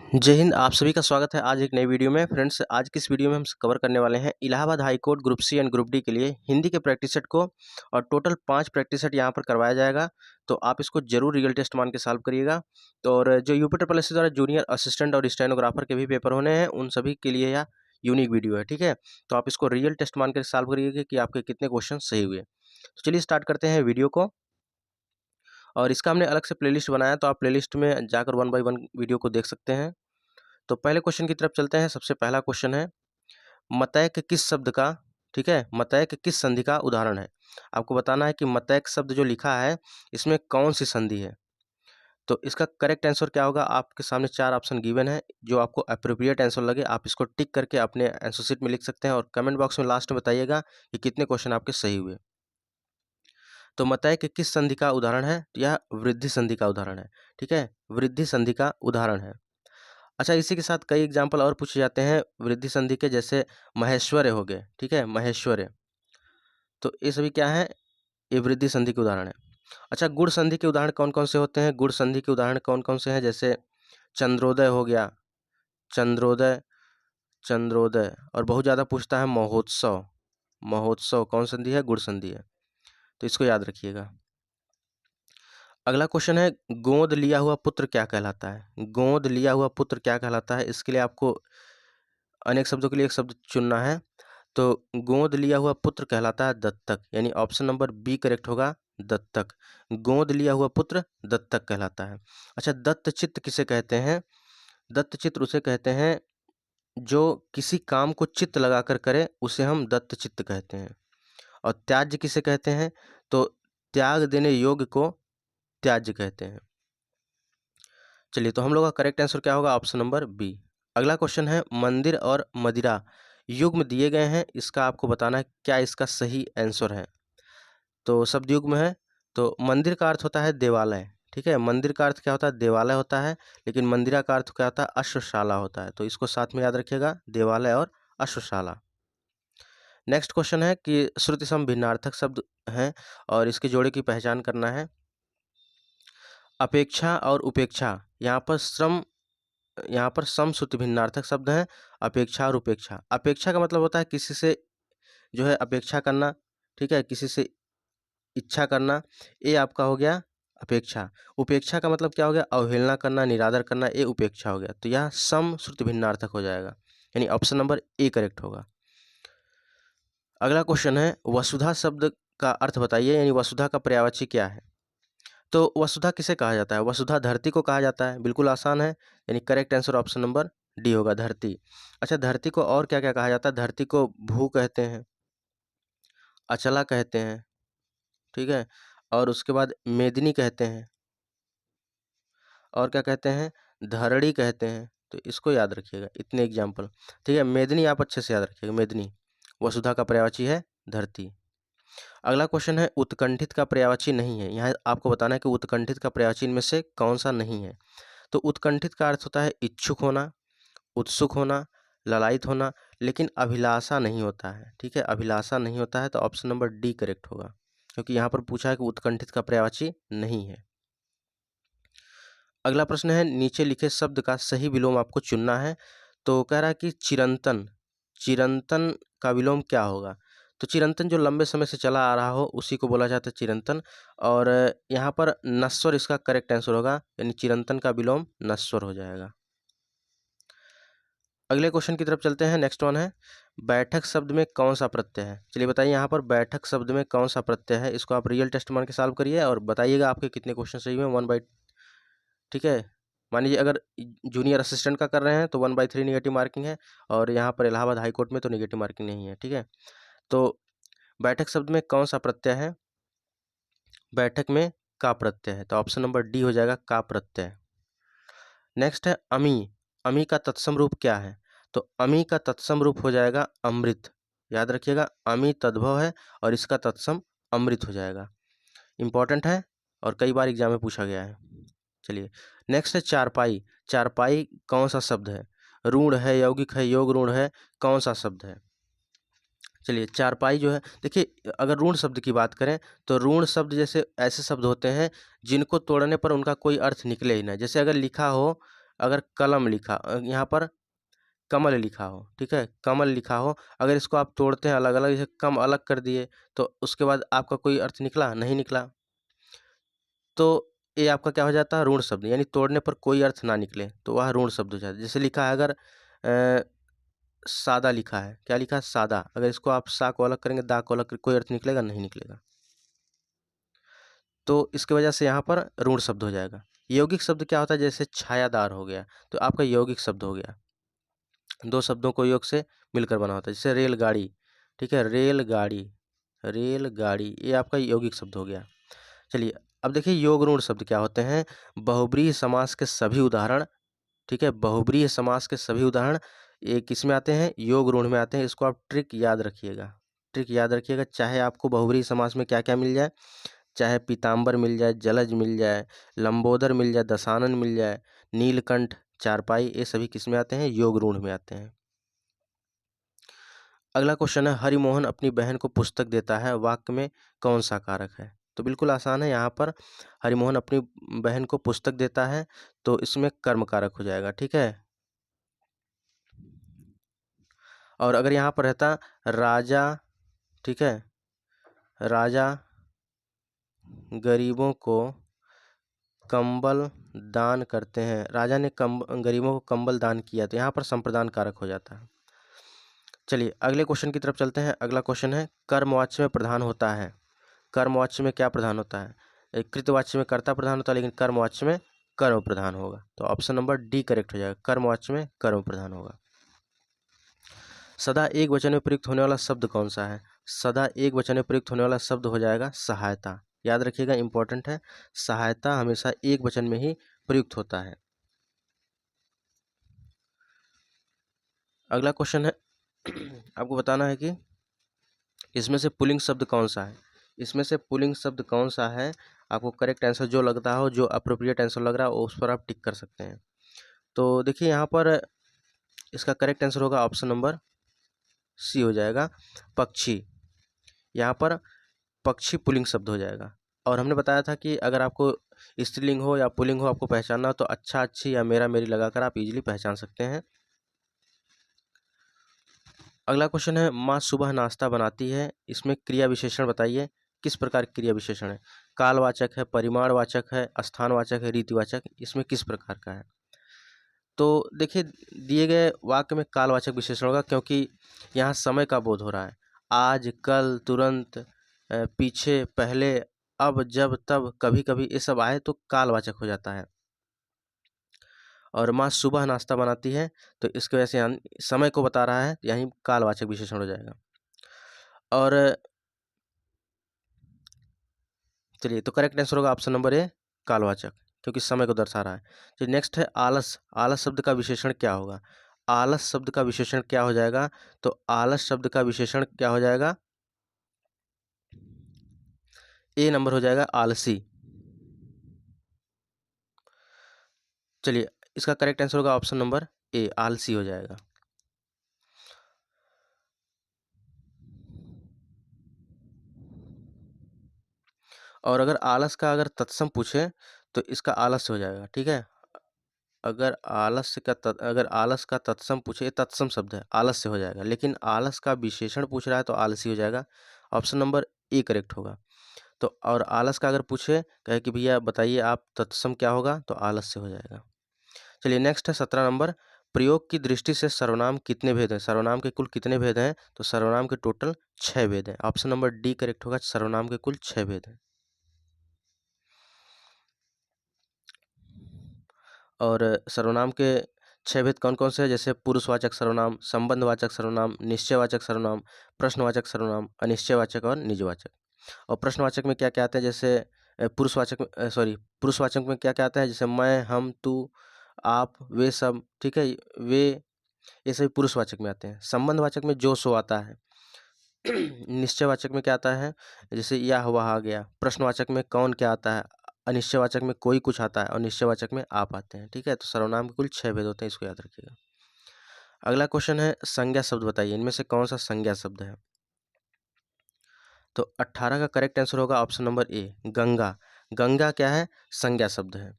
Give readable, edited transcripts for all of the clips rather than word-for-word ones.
जय हिंद। आप सभी का स्वागत है आज एक नई वीडियो में। फ्रेंड्स, आज की इस वीडियो में हम कवर करने वाले हैं Allahabad high court group C and group D के लिए हिंदी के प्रैक्टिस सेट को। और टोटल 5 प्रैक्टिस सेट यहाँ पर करवाया जाएगा, तो आप इसको जरूर रियल टेस्ट मान के सॉल्व करिएगा। तो और जो यूपी ट्रिपल एस द्वारा जूनियर असिस्टेंट और स्टेनोग्राफर के भी पेपर होने हैं, उन सभी के लिए यह यूनिक वीडियो है, ठीक है। तो आप इसको रियल टेस्ट मान कर सॉल्व करिएगा कि आपके कितने क्वेश्चन सही हुए। तो चलिए स्टार्ट करते हैं वीडियो को। और इसका हमने अलग से प्लेलिस्ट बनाया, तो आप प्लेलिस्ट में जाकर 1 बाय 1 वीडियो को देख सकते हैं। तो पहले क्वेश्चन की तरफ चलते हैं। सबसे पहला क्वेश्चन है, मतैक किस शब्द का, ठीक है, मतैक किस संधि का उदाहरण है। आपको बताना है कि मतैक शब्द जो लिखा है इसमें कौन सी संधि है। तो इसका करेक्ट आंसर क्या होगा, आपके सामने 4 ऑप्शन गिवन है। जो आपको अप्रोप्रिएट आंसर लगे आप इसको टिक करके अपने आंसर शीट में लिख सकते हैं और कमेंट बॉक्स में लास्ट में बताइएगा कि कितने क्वेश्चन आपके सही हुए। तो मतैक किस संधि का उदाहरण है, यह वृद्धि संधि का उदाहरण है, ठीक है, वृद्धि संधि का उदाहरण है। अच्छा, इसी के साथ कई एग्जाम्पल और पूछे जाते हैं वृद्धि संधि के, जैसे महेश्वर्य हो गए, ठीक है, महेश्वर्य। तो ये सभी क्या है, ये वृद्धि संधि के उदाहरण है। अच्छा, गुण संधि के उदाहरण कौन कौन से होते हैं, गुण संधि के उदाहरण कौन कौन से हैं, जैसे चंद्रोदय हो गया, चंद्रोदय, चंद्रोदय। और बहुत ज़्यादा पूछता है महोत्सव, महोत्सव कौन संधि है, गुण संधि है। तो इसको याद रखिएगा। अगला क्वेश्चन है, गोद लिया हुआ पुत्र क्या कहलाता है। गोद लिया हुआ पुत्र क्या कहलाता है, इसके लिए आपको अनेक शब्दों के लिए एक शब्द चुनना है। तो गोद लिया हुआ पुत्र कहलाता है दत्तक, यानी ऑप्शन नंबर बी करेक्ट होगा, दत्तक। गोद लिया हुआ पुत्र दत्तक कहलाता है। अच्छा, दत्तचित्त किसे कहते हैं, दत्तचित्त उसे कहते हैं जो किसी काम को चित्त लगाकर करे, उसे हम दत्तचित्त कहते हैं। और त्याज्य किसे कहते हैं, तो त्याग देने योग्य को त्याज्य कहते हैं। चलिए, तो हम लोग का करेक्ट आंसर क्या होगा, ऑप्शन नंबर बी। अगला क्वेश्चन है, मंदिर और मदिरा युग्म दिए गए हैं, इसका आपको बताना है क्या इसका सही आंसर है। तो शब्द युग्म है, तो मंदिर का अर्थ होता है देवालय, ठीक है, मंदिर का अर्थ क्या होता है, देवालय होता है। लेकिन मंदिरा का अर्थ क्या होता है, अश्वशाला होता है। तो इसको साथ में याद रखिएगा, देवालय और अश्वशाला। नेक्स्ट क्वेश्चन है कि श्रुति सम भिन्नार्थक शब्द हैं और इसके जोड़े की पहचान करना है। अपेक्षा और उपेक्षा, यहाँ पर सम श्रुति भिन्नार्थक शब्द हैं, अपेक्षा और उपेक्षा। अपेक्षा का मतलब होता है किसी से जो है अपेक्षा करना, ठीक है, किसी से इच्छा करना, ये आपका हो गया अपेक्षा। उपेक्षा का मतलब क्या हो गया, अवहेलना करना, निरादर करना, ये उपेक्षा हो गया। तो यह सम श्रुति भिन्नार्थक हो जाएगा, यानी ऑप्शन नंबर ए करेक्ट होगा। अगला क्वेश्चन है, वसुधा शब्द का अर्थ बताइए, यानी वसुधा का पर्यायवाची क्या है। तो वसुधा किसे कहा जाता है, वसुधा धरती को कहा जाता है, बिल्कुल आसान है, यानी correct answer option number D होगा, धरती। अच्छा, धरती को और क्या क्या कहा जाता है, धरती को भू कहते हैं, अचला कहते हैं, ठीक है, और उसके बाद मेदिनी कहते हैं, और क्या कहते हैं, धरणी कहते हैं। तो इसको याद रखिएगा, इतने एग्जाम्पल, ठीक है। मेदिनी आप अच्छे से याद रखिएगा, मेदिनी वसुधा का पर्यायवाची है धरती। अगला क्वेश्चन है, उत्कंठित का पर्यायवाची नहीं है, यहाँ आपको बताना है कि उत्कंठित का पर्यायवाची इनमें से कौन सा नहीं है। तो उत्कंठित का अर्थ होता है इच्छुक होना, उत्सुक होना, ललायित होना, लेकिन अभिलाषा नहीं होता है, ठीक है, अभिलाषा नहीं होता है। तो ऑप्शन नंबर डी करेक्ट होगा, क्योंकि यहाँ पर पूछा है कि उत्कंठित का पर्यायवाची नहीं है। अगला प्रश्न है, नीचे लिखे शब्द का सही विलोम आपको चुनना है। तो कह रहा है कि चिरंतन, चिरंतन का विलोम क्या होगा। तो चिरंतन जो लंबे समय से चला आ रहा हो उसी को बोला जाता है चिरंतन। और यहाँ पर नश्वर इसका करेक्ट आंसर होगा, यानी चिरंतन का विलोम नश्वर हो जाएगा। अगले क्वेश्चन की तरफ चलते हैं। नेक्स्ट वन है, बैठक शब्द में कौन सा प्रत्यय है। चलिए बताइए, यहाँ पर बैठक शब्द में कौन सा प्रत्यय है, इसको आप रियल टेस्ट मान के सॉल्व करिए और बताइएगा आपके कितने क्वेश्चन सही हुए, 1 बाई, ठीक है। मान लीजिए अगर जूनियर असिस्टेंट का कर रहे हैं तो 1/3 निगेटिव मार्किंग है, और यहाँ पर इलाहाबाद हाई कोर्ट में तो निगेटिव मार्किंग नहीं है, ठीक है। तो बैठक शब्द में कौन सा प्रत्यय है, बैठक में का प्रत्यय है, तो ऑप्शन नंबर डी हो जाएगा, का प्रत्यय। नेक्स्ट है अमी, अमी का तत्सम रूप क्या है। तो अमी का तत्सम रूप हो जाएगा अमृत, याद रखिएगा, अमी तद्भव है और इसका तत्सम अमृत हो जाएगा। इंपॉर्टेंट है और कई बार एग्जाम में पूछा गया है। चलिए, नेक्स्ट है चारपाई, चारपाई कौन सा शब्द है, ऋण है, यौगिक है, योग ऋण है, कौन सा शब्द है। चलिए, चारपाई जो है, देखिए अगर ऋण शब्द की बात करें तो ऋण शब्द जैसे ऐसे शब्द होते हैं जिनको तोड़ने पर उनका कोई अर्थ निकले ही ना। जैसे अगर लिखा हो अगर कलम लिखा यहाँ पर कमल लिखा हो, ठीक है, कमल लिखा हो, अगर इसको आप तोड़ते हैं अलग अलग, जैसे कम अलग कर दिए तो उसके बाद आपका कोई अर्थ निकला? नहीं निकला। तो ये आपका क्या हो जाता है? ऋण शब्द, यानी तोड़ने पर कोई अर्थ ना निकले तो वह ऋण शब्द हो जाता है। जैसे लिखा है अगर सादा लिखा है, क्या लिखा है? सादा, अगर इसको आप सा को अलग करेंगे, दा को अलग करेंगे, कोई अर्थ निकलेगा? नहीं निकलेगा। तो इसकी वजह से यहाँ पर ऋण शब्द हो जाएगा। यौगिक शब्द क्या होता है? जैसे छायादार हो गया, तो आपका यौगिक शब्द हो गया, दो शब्दों को योग से मिलकर बना होता है। जैसे रेलगाड़ी, ठीक है, रेलगाड़ी, रेलगाड़ी, ये आपका यौगिक शब्द हो गया। चलिए अब देखिए योग ऋण शब्द क्या होते हैं। बहुब्रीहि समास के सभी उदाहरण, ठीक है, बहुब्रीहि समास के सभी उदाहरण ये किस में आते हैं? योग ऋण में आते हैं। इसको आप ट्रिक याद रखिएगा, ट्रिक याद रखिएगा। चाहे आपको बहुब्रीहि समास में क्या क्या मिल जाए, चाहे पीताम्बर मिल जाए, जलज मिल जाए, लंबोदर मिल जाए, दशानन मिल जाए, नीलकंठ, चारपाई, ये सभी किस में आते हैं? योग ऋण में आते हैं। अगला क्वेश्चन है, हरिमोहन अपनी बहन को पुस्तक देता है, वाक्य में कौन सा कारक है? तो बिल्कुल आसान है, यहाँ पर हरिमोहन अपनी बहन को पुस्तक देता है तो इसमें कर्म कारक हो जाएगा, ठीक है। और अगर यहाँ पर रहता राजा, ठीक है, राजा गरीबों को कंबल दान करते हैं, राजा ने गरीबों को कंबल दान किया, तो यहाँ पर संप्रदान कारक हो जाता है। चलिए अगले क्वेश्चन की तरफ चलते हैं। अगला क्वेश्चन है, कर्मवाच्य में प्रधान होता है, कर्मवाच्य में क्या प्रधान होता है? कृतवाच्य में कर्ता प्रधान होता है, लेकिन कर्मवाच्य में कर्म प्रधान होगा। तो ऑप्शन नंबर डी करेक्ट हो जाएगा, कर्मवाच्य में कर्म प्रधान होगा। सदा एक वचन में प्रयुक्त होने वाला शब्द कौन सा है? सदा एक वचन में प्रयुक्त होने वाला शब्द हो जाएगा सहायता। याद रखिएगा, इंपॉर्टेंट है, सहायता हमेशा एक वचन में ही प्रयुक्त होता है। अगला क्वेश्चन है आपको बताना है कि इसमें से पुल्लिंग शब्द कौन सा है? इसमें से पुल्लिंग शब्द कौन सा है? आपको करेक्ट आंसर जो लगता हो, जो अप्रोप्रिएट आंसर लग रहा हो, उस पर आप टिक कर सकते हैं। तो देखिए यहाँ पर इसका करेक्ट आंसर होगा ऑप्शन नंबर सी हो जाएगा, पक्षी। यहाँ पर पक्षी पुल्लिंग शब्द हो जाएगा। और हमने बताया था कि अगर आपको स्त्रीलिंग हो या पुल्लिंग हो आपको पहचानना हो तो अच्छा, अच्छी या मेरा, मेरी लगाकर आप इजीली पहचान सकते हैं। अगला क्वेश्चन है, माँ सुबह नाश्ता बनाती है, इसमें क्रिया विशेषण बताइए, किस प्रकार की क्रिया विशेषण है? कालवाचक है, परिमाणवाचक है, स्थानवाचक है, रीतिवाचक, इसमें किस प्रकार का है? तो देखिए दिए गए वाक्य में कालवाचक विशेषण होगा, क्योंकि यहाँ समय का बोध हो रहा है। आज, कल, तुरंत, पीछे, पहले, अब, जब, तब, कभी कभी, ये सब आए तो कालवाचक हो जाता है। और माँ सुबह नाश्ता बनाती है तो इसकी वजह से यहाँ समय को बता रहा है, यहीं कालवाचक विशेषण हो जाएगा। और चलिए तो करेक्ट आंसर होगा ऑप्शन नंबर ए, कालवाचक, क्योंकि समय को दर्शा रहा है। चलिए नेक्स्ट है आलस। आलस शब्द का विशेषण क्या होगा? आलस शब्द का विशेषण क्या हो जाएगा? तो आलस शब्द का विशेषण क्या हो जाएगा? ए नंबर हो जाएगा, आलसी। चलिए इसका करेक्ट आंसर होगा ऑप्शन नंबर ए, आलसी हो जाएगा। और अगर आलस का अगर तत्सम पूछे तो इसका आलस्य हो जाएगा, ठीक है। अगर आलस का तत्सम पूछे, तत्सम शब्द है, आलस्य हो जाएगा, लेकिन आलस का विशेषण पूछ रहा है तो आलसी हो जाएगा। ऑप्शन नंबर ए करेक्ट होगा। तो और आलस का अगर पूछे, कहे कि भैया बताइए आप तत्सम क्या होगा, तो आलस्य हो जाएगा। चलिए नेक्स्ट है 17 नंबर, प्रयोग की दृष्टि से सर्वनाम कितने भेद हैं? सर्वनाम के कुल कितने भेद हैं? तो सर्वनाम के टोटल 6 भेद हैं। ऑप्शन नंबर डी करेक्ट होगा, सर्वनाम के कुल 6 भेद हैं। और सर्वनाम के 6 भेद कौन कौन से हैं? जैसे पुरुषवाचक सर्वनाम, संबंधवाचक सर्वनाम, निश्चयवाचक सर्वनाम, प्रश्नवाचक सर्वनाम, अनिश्चयवाचक और निजवाचक। और प्रश्नवाचक में क्या क्या आता है? जैसे पुरुषवाचक में पुरुषवाचक में क्या क्या आता है? जैसे मैं, हम, तू, आप, वे सब, ठीक है, वे, ये सभी पुरुषवाचक में आते हैं। संबंधवाचक में जो सो आता है। निश्चयवाचक में क्या आता है? जैसे यह वह आ गया। प्रश्नवाचक में कौन क्या आता है। अनिश्चयवाचक में कोई कुछ आता है और निश्चयवाचक में आप आते हैं, ठीक है। तो सर्वनाम के कुल 6 भेद होते हैं, इसको याद रखिएगा। अगला क्वेश्चन है, संज्ञा शब्द बताइए, इनमें से कौन सा संज्ञा शब्द है? तो 18 का करेक्ट आंसर होगा option number A, Ganga. Ganga क्या है? संज्ञा शब्द है।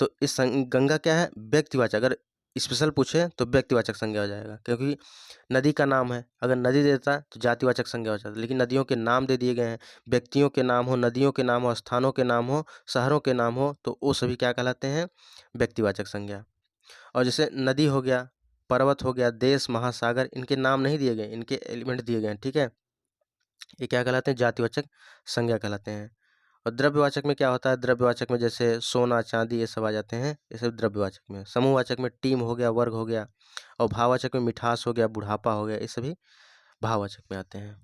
तो इस गंगा क्या है, व्यक्तिवाचक, अगर स्पेशल पूछे तो व्यक्तिवाचक संज्ञा हो जाएगा, क्योंकि नदी का नाम है, अगर नदी देता तो जातिवाचक संज्ञा हो जाता, लेकिन नदियों के नाम दे दिए गए हैं, व्यक्तियों के नाम हो, नदियों के नाम हो, स्थानों के नाम हो, शहरों के नाम हो, तो वो सभी क्या कहलाते हैं, व्यक्तिवाचक संज्ञा। और जैसे नदी हो गया, पर्वत हो गया, देश, महासागर, इनके नाम नहीं दिए गए, इनके एलिमेंट दिए गए हैं, ठीक है, ये क्या कहलाते हैं, जातिवाचक संज्ञा कहलाते हैं। और द्रव्यवाचक में क्या होता है, द्रव्यवाचक में जैसे सोना, चांदी, ये सब आ जाते हैं, ये सब द्रव्यवाचक में। समूहवाचक में टीम हो गया, वर्ग हो गया, और भाववाचक में मिठास हो गया, बुढ़ापा हो गया, ये सभी भाववाचक में आते हैं।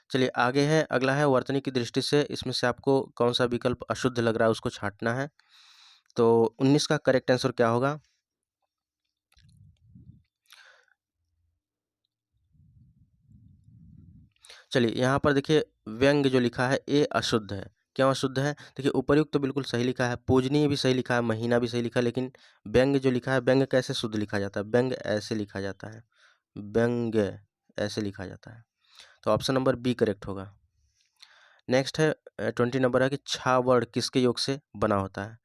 चलिए आगे है, अगला है वर्तनी की दृष्टि से इसमें से आपको कौन सा विकल्प अशुद्ध लग रहा है उसको छांटना है। तो 19 का करेक्ट आंसर क्या होगा, चलिए यहाँ पर देखिए व्यंग जो लिखा है ये अशुद्ध है। क्यों अशुद्ध है, देखिए उपर्युक्त तो बिल्कुल सही लिखा है, पूजनीय भी सही लिखा है, महीना भी सही लिखा है, लेकिन व्यंग जो लिखा है, व्यंग कैसे शुद्ध लिखा जाता है, व्यंग ऐसे लिखा जाता है, व्यंग ऐसे लिखा जाता है। तो ऑप्शन नंबर बी करेक्ट होगा। नेक्स्ट है 20 नंबर है कि छा वर्ड किसके योग से बना होता है।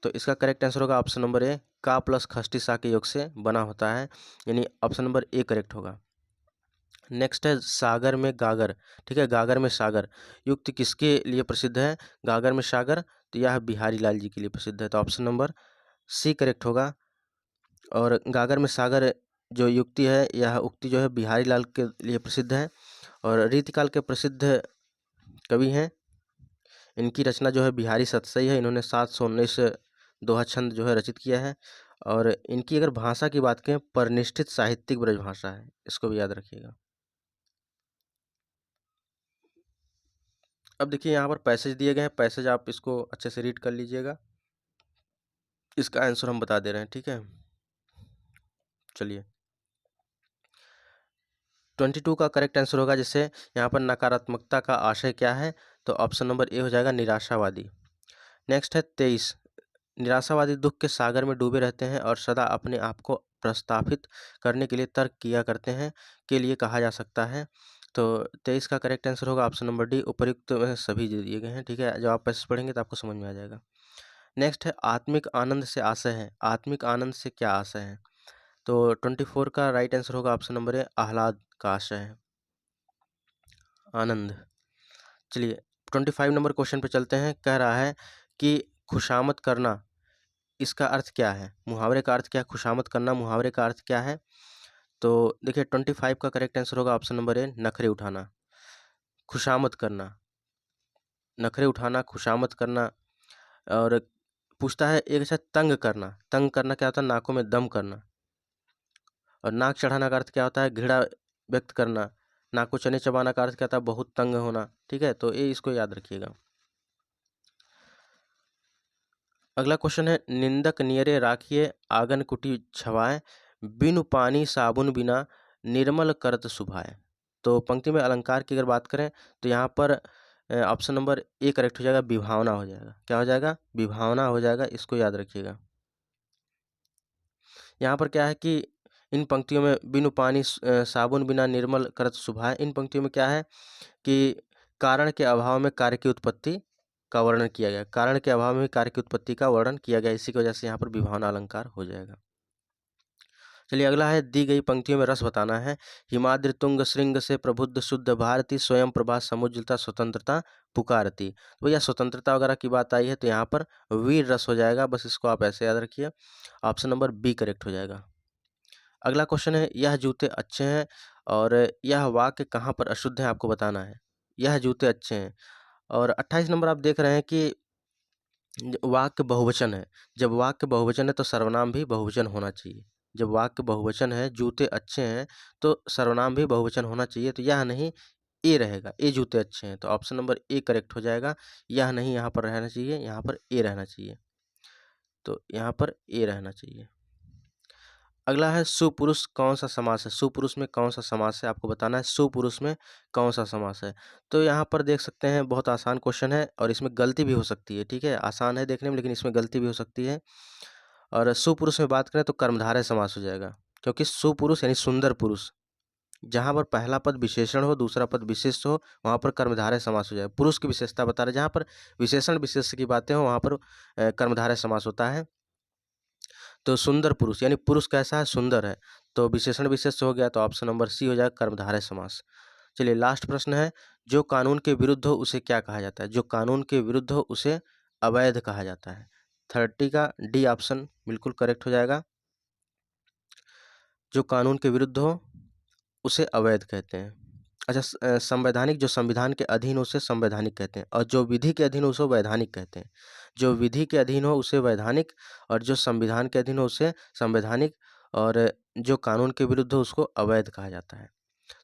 तो इसका करेक्ट आंसर होगा ऑप्शन नंबर ए, का प्लस खष्टी सा के योग से बना होता है, यानी ऑप्शन नंबर ए करेक्ट होगा। नेक्स्ट है सागर में गागर, ठीक है, गागर में सागर युक्त किसके लिए प्रसिद्ध है, गागर में सागर, तो यह बिहारी लाल जी के लिए प्रसिद्ध है, तो ऑप्शन नंबर सी करेक्ट होगा। और गागर में सागर जो युक्ति है, यह उक्ति जो है बिहारी लाल के लिए प्रसिद्ध है, और रीतिकाल के प्रसिद्ध कवि हैं, इनकी रचना जो है बिहारी सतसई है, इन्होंने 719 दोहा छंद जो है रचित किया है। और इनकी अगर भाषा की बात करें, परिनिष्ठित साहित्यिक ब्रज भाषा है, इसको भी याद रखिएगा। अब देखिए यहाँ पर पैसेज दिए गए हैं, पैसेज आप इसको अच्छे से रीड कर लीजिएगा, इसका आंसर हम बता दे रहे हैं, ठीक है। चलिए 22 का करेक्ट आंसर होगा, जैसे यहाँ पर नकारात्मकता का आशय क्या है, तो ऑप्शन नंबर ए हो जाएगा, निराशावादी। नेक्स्ट है 23, निराशावादी दुख के सागर में डूबे रहते हैं और सदा अपने आप को प्रस्तापित करने के लिए तर्क किया करते हैं, के लिए कहा जा सकता है। तो 23 का करेक्ट आंसर होगा ऑप्शन नंबर डी, उपर्युक्त में सभी दे दिए गए हैं, ठीक है, जब आप पैसेज पढ़ेंगे तो आपको समझ में आ जाएगा। नेक्स्ट है आत्मिक आनंद से आशय है, आत्मिक आनंद से क्या आशय है, तो 24 का राइट आंसर होगा ऑप्शन नंबर ए, आह्लाद का आशय है, आनंद। चलिए 25 नंबर क्वेश्चन पे चलते हैं, कह रहा है कि खुशामद करना, इसका अर्थ क्या है, मुहावरे का अर्थ क्या है, खुशामद करना मुहावरे का अर्थ क्या है। तो देखिए 25 का करेक्ट आंसर होगा ऑप्शन नंबर ए, नखरे उठाना, खुशामद करना, नखरे उठाना, खुशामद करना। और पूछता है एक अच्छा तंग करना, तंग करना क्या होता है, नाकों में दम करना। और नाक चढ़ाना का अर्थ क्या होता है, घृणा व्यक्त करना। नाक को चने चबाना का अर्थ क्या होता है, बहुत तंग होना, ठीक है, तो ये इसको याद रखिएगा। अगला क्वेश्चन है, निंदक नियरे राखिए आंगन कुटी छवाए, बिनु पानी साबुन बिना निर्मल करत सुभाए। तो पंक्ति में अलंकार की अगर बात करें तो यहाँ पर ऑप्शन नंबर ए करेक्ट हो जाएगा, विभावना हो जाएगा, क्या हो जाएगा, विभावना हो जाएगा, इसको याद रखिएगा। यहाँ पर क्या है कि इन पंक्तियों में बिनु पानी साबुन बिना निर्मल करत सुभाए, इन पंक्तियों में क्या है कि कारण के अभाव में कार्य की उत्पत्ति का वर्णन किया गया, कारण के अभाव में कार्य की उत्पत्ति का वर्णन किया गया, इसी की वजह से यहाँ पर विभावना अलंकार हो जाएगा। चलिए अगला है, दी गई पंक्तियों में रस बताना है, हिमाद्रि तुंग श्रृंग से प्रबुद्ध शुद्ध भारती, स्वयं प्रभा समुज्जलता स्वतंत्रता पुकारती। तो भैया स्वतंत्रता वगैरह की बात आई है तो यहाँ पर वीर रस हो जाएगा, बस इसको आप ऐसे याद रखिए, ऑप्शन नंबर बी करेक्ट हो जाएगा। अगला क्वेश्चन है, यह जूते अच्छे हैं, और यह वाक्य कहाँ पर अशुद्ध है आपको बताना है, यह जूते अच्छे हैं। और 28 नंबर आप देख रहे हैं कि वाक्य बहुवचन है, जब वाक्य बहुवचन है तो सर्वनाम भी बहुवचन होना चाहिए, जब वाक्य बहुवचन है, जूते अच्छे हैं, तो सर्वनाम भी बहुवचन होना चाहिए, तो यह नहीं ए रहेगा, ए जूते अच्छे हैं, तो ऑप्शन नंबर ए करेक्ट हो जाएगा, यह नहीं यहाँ पर रहना चाहिए, यहाँ पर ए रहना चाहिए, तो यहाँ पर ए रहना चाहिए। अगला है, सुपुरुष कौन सा समास है, सुपुरुष में कौन सा समास है आपको बताना है, सुपुरुष में कौन सा समास है। तो यहाँ पर देख सकते हैं बहुत आसान क्वेश्चन है, और इसमें गलती भी हो सकती है, ठीक है, आसान है देखने में लेकिन इसमें गलती भी हो सकती है। और सुपुरुष में बात करें तो कर्मधारय समास हो जाएगा, क्योंकि सुपुरुष यानी सुंदर पुरुष, जहाँ पर पहला पद विशेषण हो, दूसरा पद विशेष्य हो, वहाँ पर कर्मधारय समास हो जाए। पुरुष की विशेषता बता रहे, जहाँ पर विशेषण विशेष्य की बातें हो, वहाँ पर कर्मधारय समास होता है। तो सुंदर पुरुष, यानी पुरुष कैसा है? सुंदर है। तो विशेषण विशेष्य हो गया, तो ऑप्शन नंबर सी हो जाएगा कर्मधारय समास। चलिए लास्ट प्रश्न है, जो कानून के विरुद्ध हो उसे क्या कहा जाता है? जो कानून के विरुद्ध हो उसे अवैध कहा जाता है। 30 का डी ऑप्शन बिल्कुल करेक्ट हो जाएगा। जो कानून के विरुद्ध हो उसे अवैध कहते हैं। अच्छा, संवैधानिक, जो संविधान के अधीन हो उसे संवैधानिक कहते हैं, और जो विधि के अधीन हो उसे वैधानिक कहते हैं। जो विधि के अधीन हो उसे वैधानिक, और जो संविधान के अधीन हो उसे संवैधानिक, और जो कानून के विरुद्ध हो उसको अवैध कहा जाता है।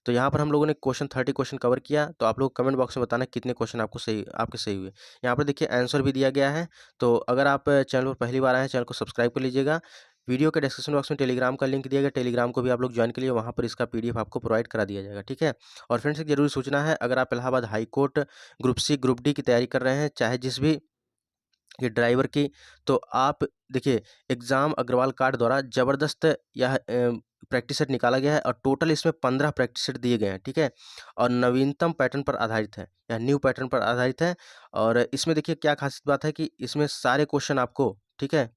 तो यहाँ पर हम लोगों ने 30 क्वेश्चन कवर किया। तो आप लोग कमेंट बॉक्स में बताना कितने क्वेश्चन आपके सही हुए। यहाँ पर देखिए आंसर भी दिया गया है। तो अगर आप चैनल पर पहली बार आए हैं, चैनल को सब्सक्राइब कर लीजिएगा। वीडियो के डिस्क्रिप्शन बॉक्स में टेलीग्राम का लिंक दिया गया, टेलीग्राम को भी आप लोग ज्वाइन करिए, वहाँ पर इसका PDF आपको प्रोवाइड करा दिया जाएगा, ठीक है। और फ्रेंड्स, एक जरूरी सूचना है, अगर आप Allahabad high court group C group D की तैयारी कर रहे हैं, चाहे जिस भी ये ड्राइवर की, तो आप देखिए एग्ज़ाम अग्रवाल कार्ड द्वारा ज़बरदस्त यह प्रैक्टिस सेट निकाला गया है, और टोटल इसमें 15 प्रैक्टिस सेट दिए गए हैं, ठीक है। और नवीनतम पैटर्न पर आधारित है, या न्यू पैटर्न पर आधारित है। और इसमें देखिए क्या खासियत बात है कि इसमें सारे क्वेश्चन आपको, ठीक है,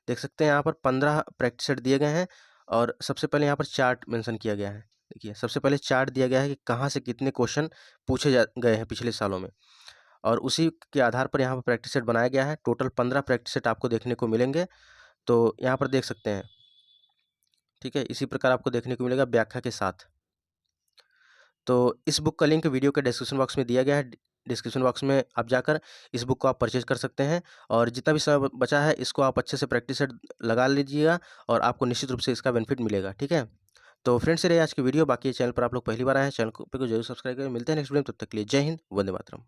देख सकते हैं यहाँ पर 15 प्रैक्टिस सेट दिए गए हैं। और सबसे पहले यहाँ पर चार्ट मेंशन किया गया है। देखिए सबसे पहले चार्ट दिया गया है कि कहाँ से कितने क्वेश्चन पूछे जा गए हैं पिछले सालों में, और उसी के आधार पर यहाँ पर प्रैक्टिस सेट बनाया गया है। टोटल 15 प्रैक्टिस सेट आपको देखने को मिलेंगे। तो यहाँ पर देख सकते हैं, ठीक है, इसी प्रकार आपको देखने को मिलेगा व्याख्या के साथ। तो इस बुक का लिंक वीडियो के डिस्क्रिप्शन बॉक्स में दिया गया है। डिस्क्रिप्शन बॉक्स में आप जाकर इस बुक को आप परचेज कर सकते हैं, और जितना भी समय बचा है इसको आप अच्छे से प्रैक्टिस सेट लगा लीजिएगा, और आपको निश्चित रूप से इसका बेनिफिट मिलेगा, ठीक है। तो फ्रेंड्स, ये रही आज की वीडियो। बाकी चैनल पर आप लोग पहली बार आए हैं, चैनल को जरूर सब्सक्राइब करें। मिलते हैं नेक्स्ट वीडियो में, तब तक के लिए जय हिंद, वंदे मातरम।